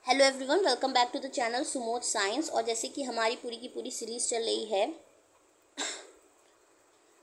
Hello everyone, welcome back to the channel Sumod science. और जैसे कि हमारी पूरी की पूरी सीरीज़ चल रही है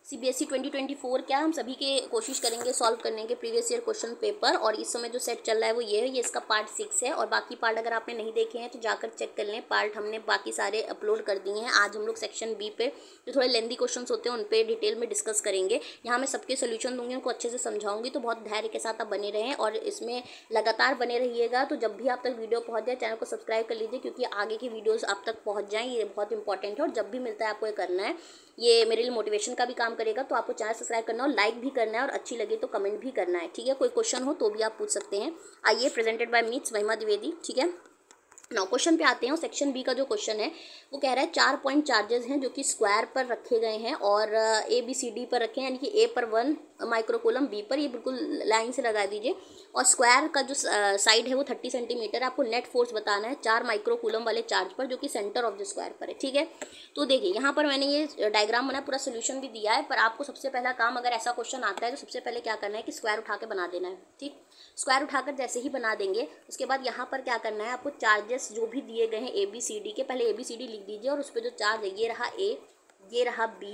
CBSE 2024, क्या हम सभी के कोशिश करेंगे सॉल्व करने के प्रीवियस ईयर क्वेश्चन पेपर। और इस समय जो सेट चल रहा है वो ये है, ये इसका पार्ट 6 है। और बाकी पार्ट अगर आपने नहीं देखे हैं तो जाकर चेक कर लें, पार्ट हमने बाकी सारे अपलोड कर दिए हैं। आज हम लोग सेक्शन बी पे जो थोड़े लेंदी क्वेश्चन होते हैं उन पे डिटेल में डिस्कस करेंगे। यहाँ मैं सबके सोल्यूशन दूंगी, उनको अच्छे से समझाऊंगी, तो बहुत धैर्य के साथ आप बने रहें और इसमें लगातार बने रहिएगा। तो जब भी आप तक वीडियो पहुँच जाए चैनल को सब्सक्राइब कर लीजिए, क्योंकि आगे की वीडियोज़ आप तक पहुँच जाएँ, ये बहुत इंपॉर्टेंट है। और जब भी मिलता है आपको ये करना है, ये मेरे लिए मोटिवेशन का भी काम करेगा। तो आपको चैनल सब्सक्राइब करना और लाइक भी करना है, और अच्छी लगे तो कमेंट भी करना है, ठीक है। कोई क्वेश्चन हो तो भी आप पूछ सकते हैं। आइए, प्रेजेंटेड बाय मी महिमा द्विवेदी, ठीक है। नौ क्वेश्चन पे आते हैं। और सेक्शन बी का जो क्वेश्चन है वो कह रहा है 4 पॉइंट चार्जेस हैं जो कि स्क्वायर पर रखे गए हैं और ABCD पर रखे हैं, यानी कि A पर 1 माइक्रोकूलम, B पर, ये बिल्कुल लाइन से लगा दीजिए। और स्क्वायर का जो साइड है वो 30 सेंटीमीटर। आपको नेट फोर्स बताना है 4 माइक्रोकूलम वाले चार्ज पर, जो कि सेंटर ऑफ द स्क्वायर पर है, ठीक है। तो देखिए यहाँ पर मैंने ये डायग्राम बना, पूरा सोल्यूशन भी दिया है। पर आपको सबसे पहला काम, अगर ऐसा क्वेश्चन आता है तो सबसे पहले क्या करना है कि स्क्वायर उठा के बना देना है, ठीक। स्क्वायर उठाकर जैसे ही बना देंगे उसके बाद यहाँ पर क्या करना है, आपको चार्जेस जो भी दिए गए हैं ABCD के, पहले ABCD लिख दीजिए। और उस पर जो चार्ज है, ये रहा A, ये रहा B,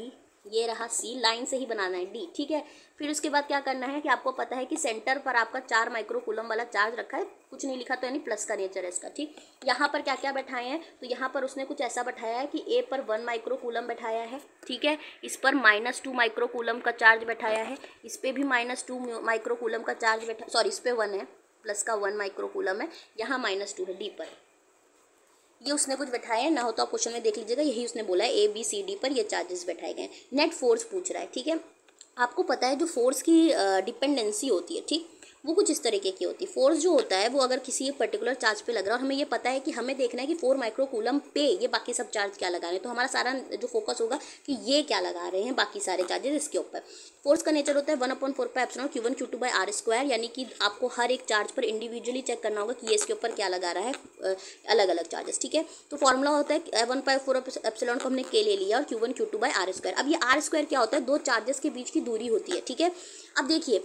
ये रहा C, लाइन से ही बनाना है D, ठीक है। फिर उसके बाद क्या करना है कि आपको पता है कि सेंटर पर आपका 4 माइक्रोकूलम वाला चार्ज रखा है, कुछ नहीं लिखा तो यानी प्लस का नेचर है इसका, ठीक। यहाँ पर क्या क्या बैठाए हैं, तो यहाँ पर उसने कुछ ऐसा बैठाया है कि A पर 1 माइक्रोकूलम बैठाया है, ठीक है। इस पर -2 माइक्रोकूलम का चार्ज बैठाया है, इस पर भी -2 माइक्रोकूलम का चार्ज बैठा, सॉरी इस पर 1 है, प्लस का 1 माइक्रोकूलम है, यहाँ -2 है D पर। ये उसने कुछ बैठाया है, ना हो तो आप क्वेश्चन में देख लीजिएगा, यही उसने बोला है ABCD पर ये चार्जेस बैठाए गए हैं। नेट फोर्स पूछ रहा है, ठीक है। आपको पता है जो फोर्स की डिपेंडेंसी होती है, ठीक, वो कुछ इस तरीके की होती है। फोर्स जो होता है वो अगर किसी एक पर्टिकुलर चार्ज पे लग रहा है और हमें ये पता है कि हमें देखना है कि 4 माइक्रोकूलम पे ये बाकी सब चार्ज क्या लगा रहे हैं, तो हमारा सारा जो फोकस होगा कि ये क्या लगा रहे हैं बाकी सारे चार्जेस इसके ऊपर। फोर्स का नेचर होता है 1/4 Q1 Q2 बाय R², यानी कि आपको हर एक चार्ज पर इंडिविजुअली चेक करना होगा कि ये इसके ऊपर क्या लगा रहा है, अलग अलग चार्जेस, ठीक है। तो फॉर्मूला होता है 1/4 को हमने K ले लिया और Q1 Q2 बाय R²। अब ये R² क्या होता है, दो चार्जेस के बीच की दूरी होती है, ठीक है। अब देखिए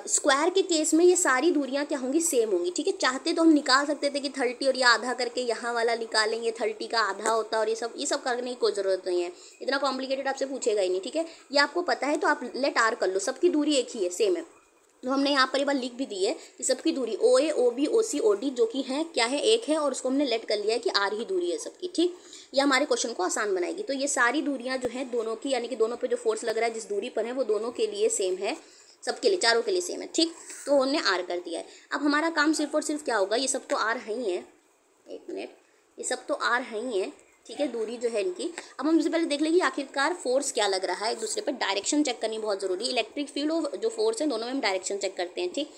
स्क्वायर के केस में ये सारी दूरियां क्या होंगी, सेम होंगी, ठीक है। चाहते तो हम निकाल सकते थे कि 30 और ये आधा करके यहाँ वाला निकालेंगे, 30 का आधा होता है, और ये सब करने की कोई ज़रूरत नहीं है, इतना कॉम्प्लिकेटेड आपसे पूछेगा ही नहीं, ठीक है। ये आपको पता है तो आप लेट आर कर लो, सबकी दूरी एक ही है, सेम है। तो हमने यहाँ पर ये बात लिख भी दी है कि सबकी दूरी OA OB OC OD जो कि है क्या है, एक है, और उसको हमने लेट कर लिया है कि R ही दूरी है सबकी, ठीक। ये हमारे क्वेश्चन को आसान बनाएगी। तो ये सारी दूरियां जो हैं दोनों की, यानी कि दोनों पे जो फोर्स लग रहा है जिस दूरी पर है वो दोनों के लिए सेम है, सबके लिए, चारों के लिए सेम है, ठीक। तो हमने R कर दिया है। अब हमारा काम सिर्फ और सिर्फ क्या होगा, ये सब तो R है ही है, एक मिनट, ये सब तो R है ही है, ठीक है, दूरी जो है इनकी। अब हम सबसे पहले देख लेंगे आखिरकार फोर्स क्या लग रहा है एक दूसरे पर। डायरेक्शन चेक करनी बहुत ज़रूरी है। इलेक्ट्रिक फील्ड और जो फोर्स है दोनों में हम डायरेक्शन चेक करते हैं, ठीक।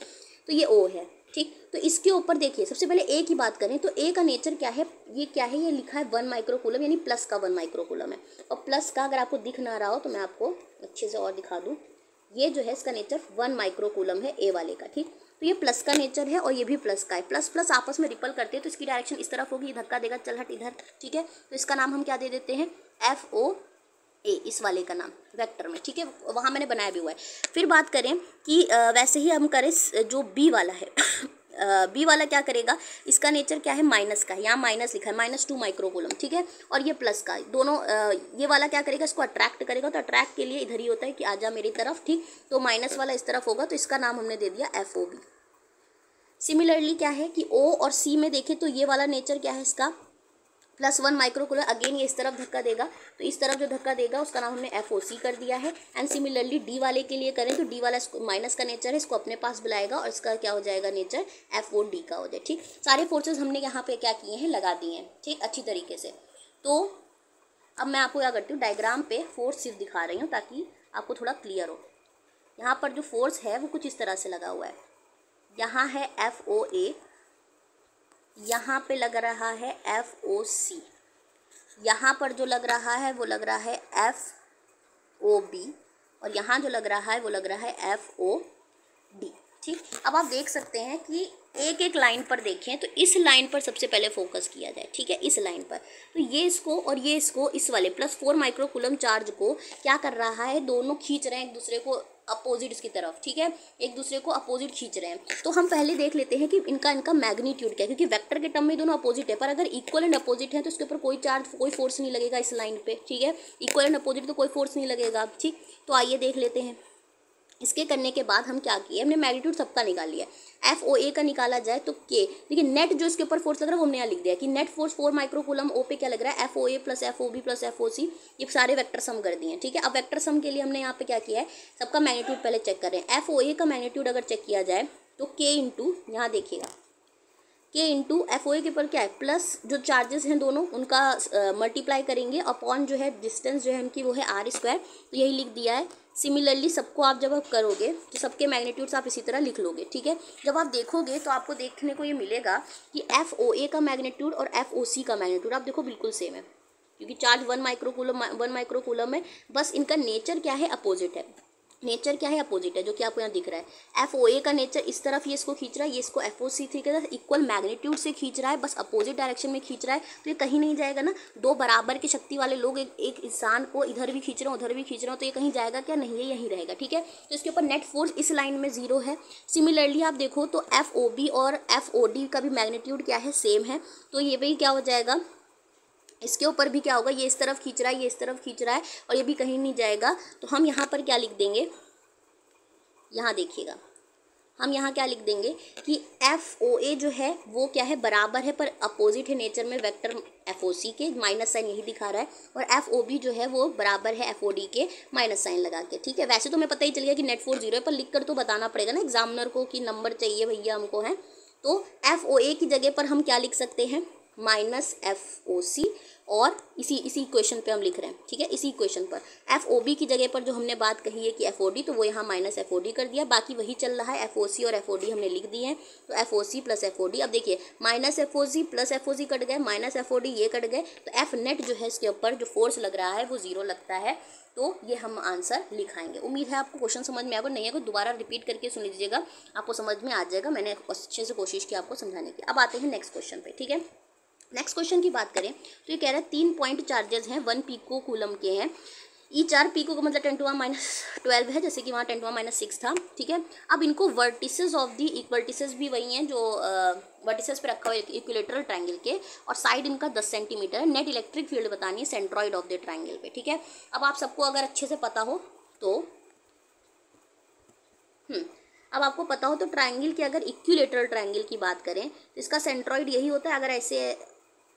तो ये O है, ठीक। तो इसके ऊपर देखिए, सबसे पहले A की बात करें तो A का नेचर क्या है, ये क्या है, ये लिखा है 1 माइक्रोकूलम, यानी प्लस का 1 माइक्रोकूलम है। और प्लस का अगर आपको दिख ना रहा हो तो मैं आपको अच्छे से और दिखा दूँ, ये जो है इसका नेचर 1 माइक्रोकूलम है A वाले का, ठीक। तो ये प्लस का नेचर है और ये भी प्लस का है। प्लस प्लस आपस में रिपल करते हैं तो इसकी डायरेक्शन इस तरफ होगी, ये धक्का देगा, चल हट इधर, ठीक है। तो इसका नाम हम क्या दे देते हैं, FOA, इस वाले का नाम वेक्टर में, ठीक है, वहाँ मैंने बनाया भी हुआ है। फिर बात करें कि वैसे ही हम करें जो B वाला है B वाला क्या करेगा, इसका नेचर क्या है, माइनस का है, यहाँ माइनस लिखा है, -2 माइक्रोकूलम, ठीक है। और ये प्लस का, दोनों ये वाला क्या करेगा, इसको अट्रैक्ट करेगा। तो अट्रैक्ट के लिए इधर ही होता है कि आजा मेरी तरफ, ठीक। तो माइनस वाला इस तरफ होगा, तो इसका नाम हमने दे दिया FOB। सिमिलरली क्या है कि O और C में देखें तो ये वाला नेचर क्या है इसका, +1 माइक्रोकूलम, अगेन ये इस तरफ धक्का देगा, तो इस तरफ जो धक्का देगा उसका नाम हमने FOC कर दिया है। एंड सिमिलरली D वाले के लिए करें तो D वाला माइनस का नेचर है, इसको अपने पास बुलाएगा और इसका क्या हो जाएगा, नेचर FOD का हो जाए, ठीक। सारे फोर्सेस हमने यहाँ पे क्या किए हैं, लगा दिए हैं, ठीक, अच्छी तरीके से। तो अब मैं आपको क्या करती हूँ, डायग्राम पे फोर्स सिर्फ दिखा रही हूँ ताकि आपको थोड़ा क्लियर हो। यहाँ पर जो फोर्स है वो कुछ इस तरह से लगा हुआ है, यहाँ है FOA, यहाँ पे लग रहा है FOC, यहाँ पर जो लग रहा है वो लग रहा है FOB, और यहाँ जो लग रहा है वो लग रहा है FOD, ठीक। अब आप देख सकते हैं कि एक एक लाइन पर देखें तो इस लाइन पर सबसे पहले फोकस किया जाए, ठीक है, इस लाइन पर। तो ये इसको और ये इसको, इस वाले +4 माइक्रोकूलम चार्ज को क्या कर रहा है, दोनों खींच रहे हैं एक दूसरे को अपोजिट्स की तरफ, ठीक है, एक दूसरे को अपोजिट खींच रहे हैं। तो हम पहले देख लेते हैं कि इनका मैग्नीट्यूड क्या है, क्योंकि वेक्टर के टर्म में दोनों अपोजिट है, पर अगर इक्वल एंड अपोजिट है तो इसके ऊपर कोई चार्ज, कोई फोर्स नहीं लगेगा इस लाइन पे, ठीक है, इक्वल एंड अपोजिट तो कोई फोर्स नहीं लगेगा, ठीक। तो आइए देख लेते हैं। इसके करने के बाद हम क्या किए, हमने मैग्नीट्यूड सबका निकाल लिया। FOA का निकाला जाए तो के, देखिए नेट जो इसके ऊपर फोर्स लग रहा है वो हमने यहाँ लिख दिया कि नेट फोर्स 4 माइक्रोकूलम ओ पे क्या लग रहा है, FOA plus FOB plus FOC, ये सारे वेक्टर सम कर दिए हैं, ठीक है। अब वेक्टर सम के लिए हमने यहाँ पे क्या किया है, सबका मैग्नीट्यूड पहले चेक कर रहे हैं। FOA का मैग्नीट्यूड अगर चेक किया जाए तो के इंटू, यहाँ देखिएगा, के इंटू FOA के ऊपर क्या है, प्लस जो चार्जेस हैं दोनों उनका मल्टीप्लाई करेंगे, अपॉन जो है डिस्टेंस जो है उनकी वो है R स्क्वायर, तो यही लिख दिया है। सिमिलरली सबको आप जब आप करोगे तो सबके मैग्नीट्यूड्स आप इसी तरह लिख लोगे, ठीक है। जब आप देखोगे तो आपको देखने को ये मिलेगा कि FOA का मैग्नीट्यूड और FOC का मैग्नीट्यूड आप देखो बिल्कुल सेम है, क्योंकि चार्ज 1 माइक्रोकूलम है, बस इनका नेचर क्या है, अपोजिट है। नेचर क्या है, अपोजिट है, जो कि आपको यहाँ दिख रहा है। FOA का नेचर इस तरफ ये इसको खींच रहा है, ये इसको FOC के साथ इक्वल मैग्नीट्यूड से खींच रहा है, बस अपोजिट डायरेक्शन में खींच रहा है, तो ये कहीं नहीं जाएगा ना। दो बराबर की शक्ति वाले लोग एक इंसान को इधर भी खींच रहे हो उधर भी खींच रहे हो, तो ये कहीं जाएगा क्या, नहीं, ये यहीं रहेगा, ठीक है। तो इसके ऊपर नेट फोर्स इस लाइन में 0 है। सिमिलरली आप देखो तो FOB और FOD का भी मैग्नीट्यूड क्या है, सेम है, तो ये भी क्या हो जाएगा, इसके ऊपर भी क्या होगा, ये इस तरफ खींच रहा है, ये इस तरफ खींच रहा है, और ये भी कहीं नहीं जाएगा। तो हम यहाँ पर क्या लिख देंगे, यहाँ देखिएगा, हम यहाँ क्या लिख देंगे कि FOA जो है वो क्या है, बराबर है पर अपोजिट है नेचर में वेक्टर FOC के, माइनस साइन यही दिखा रहा है, और FOB जो है वो बराबर है FOD के, माइनस साइन लगा के, ठीक है। वैसे तो हमें पता ही चल गया कि नेट फोर्स 0 है, पर लिख कर तो बताना पड़ेगा ना एग्जामिनर को कि नंबर चाहिए भैया हमको, है। तो FOA की जगह पर हम क्या लिख सकते हैं, माइनस FOC, और इसी इक्वेशन पे हम लिख रहे हैं, ठीक है, इसी इक्वेशन पर FOB की जगह पर जो हमने बात कही है कि FOD, तो वो यहाँ माइनस FOD कर दिया, बाकी वही चल रहा है, FOC और FOD हमने लिख दिए हैं, तो FOC प्लस FOD। अब देखिए minus FOC plus FOC cut गए, माइनस FOD ये कट गए, तो F नेट जो है इसके ऊपर जो फोर्स लग रहा है वो 0 लगता है, तो ये हम आंसर लिखाएंगे। उम्मीद है आपको क्वेश्चन समझ में आएगा, नहीं है तो दोबारा रिपीट करके सुन लीजिएगा, आपको समझ में आ जाएगा, मैंने अच्छे से कोशिश की आपको समझाने की। अब आते हैं नेक्स्ट क्वेश्चन पे, ठीक है। नेक्स्ट क्वेश्चन की बात करें तो ये कह रहा है 3 पॉइंट चार्जेस हैं 1 पिको कूलम के हैं, ईच आर पिको का मतलब 10⁻12 है, जैसे कि वहाँ 10⁻6 था, ठीक है। अब इनको वर्टिसेस ऑफ दी, वर्टिसेस भी वही हैं जो वर्टिसेस पे रखा हुआ है इक्विलेटरल ट्रायंगल के, और साइड इनका 10 सेंटीमीटर है। नेट इलेक्ट्रिक फील्ड बतानी है सेंट्रॉइड ऑफ द ट्रायंगल पे, ठीक है। अब आप सबको अगर अच्छे से पता हो तो अब आपको पता हो तो ट्रायंगल की अगर इक्विलेटरल ट्रायंगल की बात करें तो इसका सेंट्रॉइड यही होता है, अगर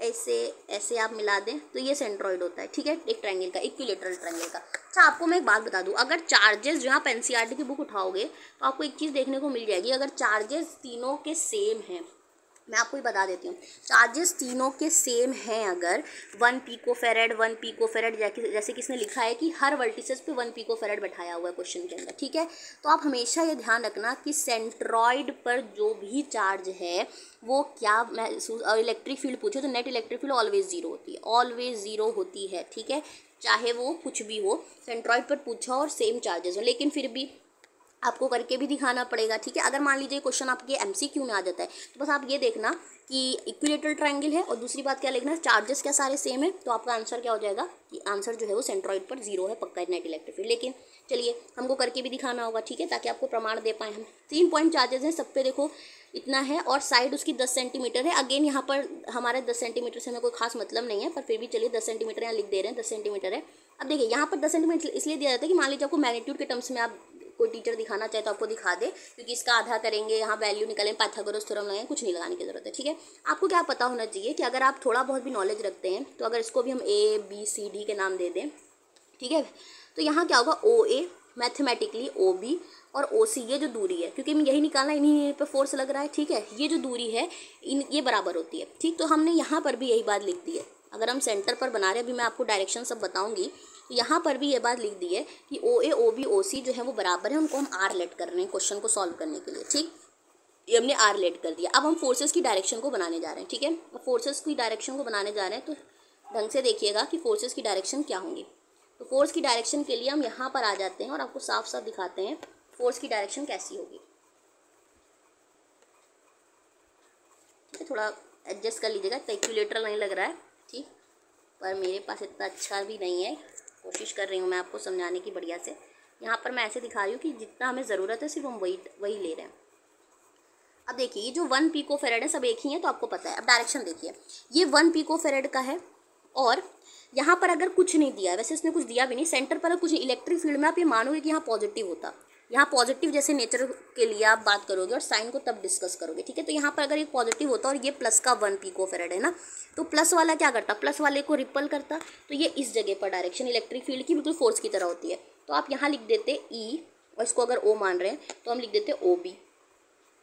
ऐसे आप मिला दें तो ये सेंट्रॉइड होता है, ठीक है, एक ट्रायंगल का, इक्विलेटरल ट्रायंगल का। अच्छा आपको मैं एक बात बता दूं, अगर चार्जेस जो आप NCERT की बुक उठाओगे तो आपको एक चीज़ देखने को मिल जाएगी, अगर चार्जेस तीनों के सेम हैं, मैं आपको ही बता देती हूँ, चार्जेस तीनों के सेम हैं, अगर 1 पिकोफेरेड 1 पिकोफेरेड, जैसे किसने लिखा है कि हर वर्टिसेस पे 1 पिकोफेरेड बैठाया हुआ है क्वेश्चन के अंदर, ठीक है। तो आप हमेशा ये ध्यान रखना कि सेंट्रॉइड पर जो भी चार्ज है वो क्या, मैं इलेक्ट्रिक फील्ड पूछे तो नेट इलेक्ट्रिक फील्ड ऑलवेज 0 होती है, ऑलवेज 0 होती है, ठीक है, चाहे वो कुछ भी हो, सेंट्रॉइड पर पूछा और सेम चार्जेस हो, लेकिन फिर भी आपको करके भी दिखाना पड़ेगा, ठीक है। अगर मान लीजिए क्वेश्चन आपके MCQ में आ जाता है तो बस आप ये देखना कि इक्विलेटरल ट्रायंगल है, और दूसरी बात क्या लिखना है, चार्जेस क्या सारे सेम है, तो आपका आंसर क्या हो जाएगा कि आंसर जो है वो सेंट्रॉइड पर 0 है, पक्का नेट इलेक्ट्रिक फील्ड। लेकिन चलिए हमको करके भी दिखाना होगा, ठीक है, ताकि आपको प्रमाण दे पाएँ हम। 3 पॉइंट चार्जेस हैं, सब पे देखो इतना है, और साइड उसकी 10 सेंटीमीटर है। अगेन यहाँ पर हमारे 10 सेंटीमीटर से हमें कोई खास मतलब नहीं है, पर फिर भी चलिए 10 सेंटीमीटर यहाँ लिख दे रहे हैं, 10 सेंटीमीटर है। अब देखिए यहाँ पर 10 सेंटीमीटर इसलिए दिया जाता है कि मान लीजिए आपको मैग्नीट्यूड के टर्म्स में आप कोई टीचर दिखाना चाहे तो आपको दिखा दे, क्योंकि इसका आधा करेंगे, यहाँ वैल्यू निकलें, पाइथागोरस थ्योरम लगाएं, कुछ नहीं लगाने की जरूरत है, ठीक है। आपको क्या पता होना चाहिए कि अगर आप थोड़ा बहुत भी नॉलेज रखते हैं तो अगर इसको भी हम ABCD के नाम दे दें, ठीक है, तो यहाँ क्या होगा, OA मैथमेटिकली OB और OC, ये जो दूरी है, क्योंकि हमें यही निकालना, इन्हीं पे फोर्स लग रहा है, ठीक है, ये जो दूरी है ये बराबर होती है, ठीक। तो हमने यहाँ पर भी यही बात लिख दी है, अगर हम सेंटर पर बना रहे हैं, अभी मैं आपको डायरेक्शन सब बताऊंगी, तो यहाँ पर भी ये बात लिख दी है कि OA OB OC जो है वो बराबर है, उनको हम R लेट कर रहे हैं क्वेश्चन को सॉल्व करने के लिए, ठीक, ये हमने R लेट कर दिया। अब हम फोर्सेस की डायरेक्शन को बनाने जा रहे हैं, ठीक है, अब फोर्सेस की डायरेक्शन को बनाने जा रहे हैं, तो ढंग से देखिएगा कि फोर्सेस की डायरेक्शन क्या होंगी। तो फोर्स की डायरेक्शन के लिए हम यहाँ पर आ जाते हैं और आपको साफ साफ दिखाते हैं फोर्स की डायरेक्शन कैसी होगी, ठीक है, थोड़ा एडजस्ट कर लीजिएगा, कैलकुलेटर नहीं लग रहा है, ठीक, पर मेरे पास इतना अच्छा भी नहीं है, कोशिश कर रही हूँ मैं आपको समझाने की बढ़िया से, यहाँ पर मैं ऐसे दिखा रही हूँ कि जितना हमें ज़रूरत है सिर्फ हम वही वही ले रहे हैं। अब देखिए ये जो 1 पिकोफैरेड है सब एक ही है तो आपको पता है। अब डायरेक्शन देखिए, ये 1 पिकोफैरेड का है और यहाँ पर अगर कुछ नहीं दिया है, वैसे इसने कुछ दिया भी नहीं, सेंटर पर कुछ इलेक्ट्रिक फील्ड में आप ये मानोगे कि यहाँ पॉजिटिव होता, यहाँ पॉजिटिव जैसे नेचर के लिए आप बात करोगे और साइन को तब डिस्कस करोगे, ठीक है। तो यहाँ पर अगर एक पॉजिटिव होता और ये प्लस का 1 पिकोफैरेड है ना, तो प्लस वाला क्या करता, प्लस वाले को रिपल करता, तो ये इस जगह पर डायरेक्शन इलेक्ट्रिक फील्ड की बिल्कुल फोर्स की तरह होती है। तो आप यहाँ लिख देते ई, और इसको अगर ओ मान रहे हैं तो हम लिख देते ओ बी,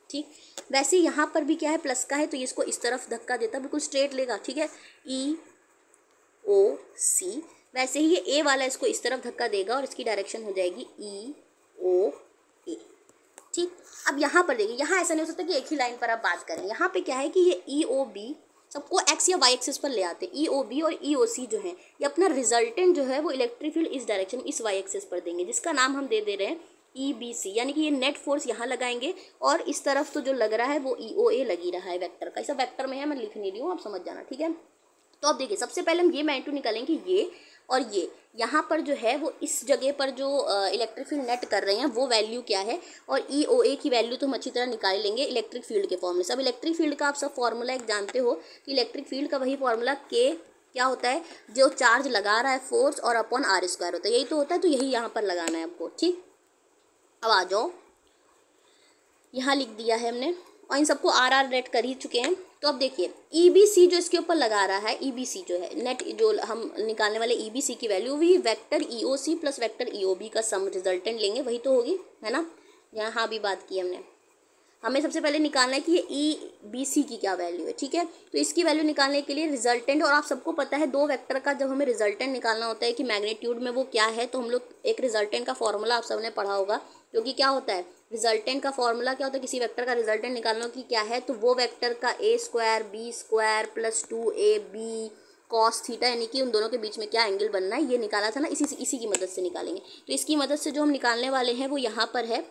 ठीक। वैसे यहाँ पर भी क्या है, प्लस का है तो ये इसको इस तरफ धक्का देता, बिल्कुल स्ट्रेट लेगा, ठीक है, ई ओ सी। वैसे ही ये ए वाला इसको इस तरफ धक्का देगा और इसकी डायरेक्शन हो जाएगी ई ओ ए, ठीक। अब यहाँ पर देखिए, यहाँ ऐसा नहीं हो सकता कि एक ही लाइन पर आप बात करें, यहाँ पे क्या है कि ये ई ओ बी सबको एक्स या वाई एक्सिस पर ले आते हैं। ई ओ बी और ई ओ सी जो है ये अपना रिजल्टेंट जो है वो इलेक्ट्रिक फील्ड इस डायरेक्शन इस वाई एक्सिस पर देंगे, जिसका नाम हम दे रहे हैं ई बी सी, यानी कि ये नेट फोर्स यहाँ लगाएंगे और इस तरफ तो जो लग रहा है वो ई ओ ए लगी रहा है वेक्टर का, ऐसा वेक्टर में है, मैं लिख नहीं रही हूँ, आप समझ जाना, ठीक है। तो अब देखिए सबसे पहले हम ये मैग्नीट्यूड निकालेंगे, ये और ये यहाँ पर जो है वो इस जगह पर जो इलेक्ट्रिक फील्ड नेट कर रहे हैं वो वैल्यू क्या है, और ई ओ ए की वैल्यू तो हम अच्छी तरह निकाल लेंगे इलेक्ट्रिक फील्ड के फॉर्मूले से। अब इलेक्ट्रिक फील्ड का आप सब फॉर्मूला एक जानते हो कि इलेक्ट्रिक फील्ड का वही फॉर्मूला के क्या होता है, जो चार्ज लगा रहा है फोर्स और अपॉन आर स्क्वायर होता है, यही तो होता है, तो यही यहाँ पर लगाना है आपको, ठीक। अब आ जाओ, यहाँ लिख दिया है हमने और इन सबको आर आर रेट कर ही चुके हैं। तो अब देखिए ई बी सी जो इसके ऊपर लगा रहा है, ई बी सी जो है नेट जो हम निकालने वाले ई बी सी की वैल्यू भी vector E O C plus vector E O B का सम रिजल्टेंट लेंगे, वही तो होगी, है ना। यहाँ भी बात की हमने, हमें सबसे पहले निकालना है कि ये ई बी सी की क्या वैल्यू है, ठीक है। तो इसकी वैल्यू निकालने के लिए रिजल्टेंट, और आप सबको पता है दो वेक्टर का जब हमें रिजल्टेंट निकालना होता है कि मैग्नीट्यूड में वो क्या है, तो हम लोग एक रिजल्टेंट का फॉर्मूला आप सबने पढ़ा होगा, क्योंकि क्या होता है रिजल्टेंट का फॉर्मूला क्या होता है, किसी वेक्टर का रिजल्टेंट निकालना कि क्या है, तो वो वेक्टर का A square B square plus 2ab cos theta, यानी कि उन दोनों के बीच में क्या एंगल बनना है, ये निकाला था ना, इसी की मदद से निकालेंगे। तो इसकी मदद से जो हम निकालने वाले हैं वो यहाँ पर है,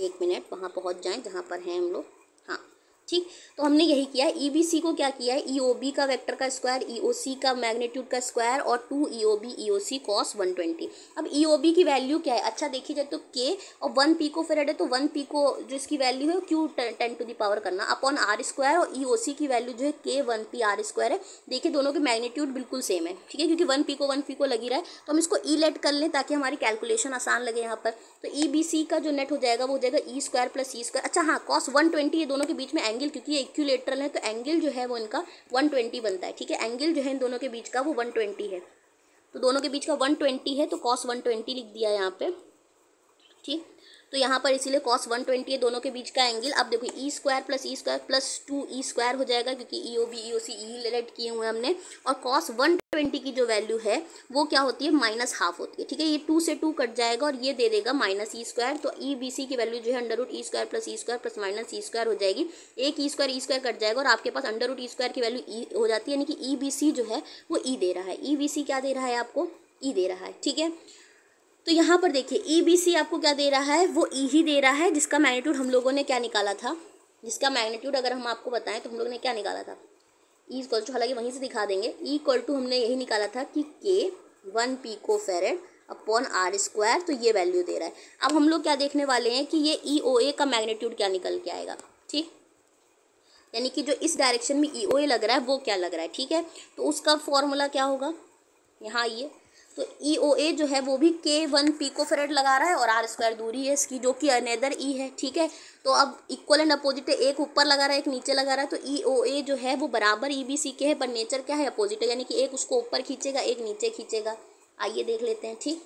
एक मिनट वहाँ पहुँच जाएं जहाँ पर हैं हम लोग, हाँ ठीक। तो हमने यही किया है, ई बी सी को क्या किया है, ई ओ बी का वेक्टर का स्क्वायर, ई ओ सी का मैग्नीट्यूड का स्क्वायर और 2 ई ओ बी ई ओ सी कॉस 120। अब ई ओ बी की वैल्यू क्या है, अच्छा देखी जाए तो के और 1 पिकोफैरेड है, तो 1 पिको जो इसकी वैल्यू है क्यू 10 टू द पावर करना अपॉन आर स्क्वायर, और ई ओ सी की वैल्यू जो है के 1 पी आर स्क्वायर है। देखिए दोनों के मैग्नीट्यूड बिल्कुल सेम है, ठीक है, क्योंकि 1 पिको लगी रहा है, तो हम इसको ई लेट कर लें ताकि हमारी कैलकुलेशन आसान लगे यहाँ पर। तो ई बी सी का जो नेट हो जाएगा वो हो जाएगा E square plus E square, अच्छा हाँ कॉस 120, ये दोनों के बीच में एंगल, क्योंकि ये इक्विलेटरल है तो एंगल जो है वो इनका 120 बनता है, ठीक है। एंगल जो है इन दोनों के बीच का वो 120 है, तो दोनों के बीच का 120 है, तो कॉस 120 लिख दिया यहाँ पे, ठीक। तो यहाँ पर इसीलिए कॉस 120 है दोनों के बीच का एंगल। अब देखो E square plus 2 E square हो जाएगा, क्योंकि ई ओ बी ई ओ सी ई रिलेट किए हुए हैं हमने, और कॉस 120 की जो वैल्यू है वो क्या होती है, माइनस हाफ होती है, ठीक है। ये 2 से 2 कट जाएगा और ये दे देगा माइनस ई स्क्वायर, तो ई बी सी की वैल्यू जो है under root E square plus minus E square हो जाएगी, एक ई स्क्वायर कट जाएगा और आपके पास अंडर रूट ई स्क्वायर की वैल्यू ई हो जाती है, यानी कि ई बी सी जो है वो ई दे रहा है, ई बी सी क्या दे रहा है आपको, ई दे रहा है, ठीक है। तो यहाँ पर देखिए ई बी सी आपको क्या दे रहा है, वो ई ही दे रहा है, जिसका मैग्नीट्यूड हम लोगों ने क्या निकाला था, जिसका मैग्नीट्यूड अगर हम आपको बताएं तो हम लोगों ने क्या निकाला था, ई इक्वल टू, हालांकि वहीं से दिखा देंगे, ई इक्वल टू हमने यही निकाला था कि के 1 पिकोफैरेड अपॉन आर स्क्वायर, तो ये वैल्यू दे रहा है। अब हम लोग क्या देखने वाले हैं कि ये ई ओ ए का मैग्नीट्यूड क्या निकल के आएगा, ठीक, यानी कि जो इस डायरेक्शन में ई ओ ए लग रहा है वो क्या लग रहा है, ठीक है। तो उसका फॉर्मूला क्या होगा, यहाँ आइए, तो ई ओ ए जो है वो भी के 1 पिकोफैरेड लगा रहा है और आर स्क्वायर दूरी है इसकी, जो कि अनेदर ई है, ठीक है। तो अब इक्वल एंड अपोजिट है, एक ऊपर लगा रहा है एक नीचे लगा रहा है, तो ई ओ ए जो है वो बराबर ई बी सी के है, पर नेचर क्या है, अपोजिट है, यानी कि एक उसको ऊपर खींचेगा एक नीचे खींचेगा। आइए देख लेते हैं, ठीक,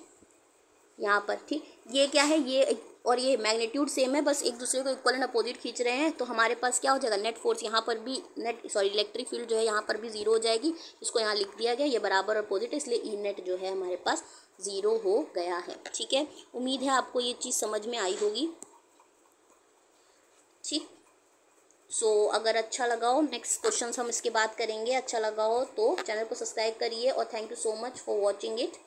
यहाँ पर, ठीक, ये क्या है, ये और ये मैग्नीट्यूड सेम है, बस एक दूसरे को इक्वल एंड अपोजिट खींच रहे हैं, तो हमारे पास क्या हो जाएगा, नेट फोर्स यहाँ पर भी इलेक्ट्रिक फील्ड जो है यहाँ पर भी जीरो हो जाएगी, इसको यहाँ लिख दिया गया, ये बराबर अपोजिट है, इसलिए ई नेट जो है हमारे पास जीरो हो गया है, ठीक है। उम्मीद है आपको ये चीज़ समझ में आई होगी, ठीक। सो अगर अच्छा लगा हो, नेक्स्ट क्वेश्चन हम इसके बाद करेंगे, अच्छा लगा हो तो चैनल को सब्सक्राइब करिए और thank you so much for watching it.